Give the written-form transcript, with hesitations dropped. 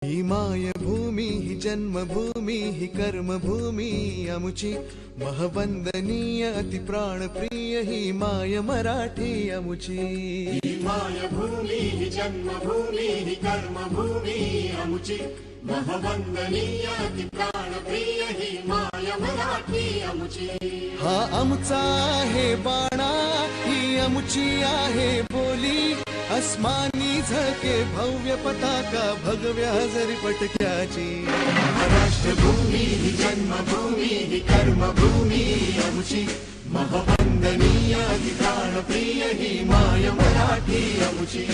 ही मायभूमी ही जन्मभूमी ही कर्मभूमी अमुची महवंदनीय अति प्राणप्रिय ही माय मराठी अमुची। ही मायभूमी ही जन्मभूमी ही कर्मभूमी अमुची महवंदनीय अति प्राणप्रिय ही माय मराठी अमुची। हा आमचा आहे बाणा ही अमुची आहे बोली अस्मानी झळके भव्य पताका भगव्या हजरी पटक्याची। राष्ट्रभूमी ही जन्मभूमी ही कर्मभूमी अमुची महवंदनीय अति प्राणप्रिय ही माय मराठी अमुची।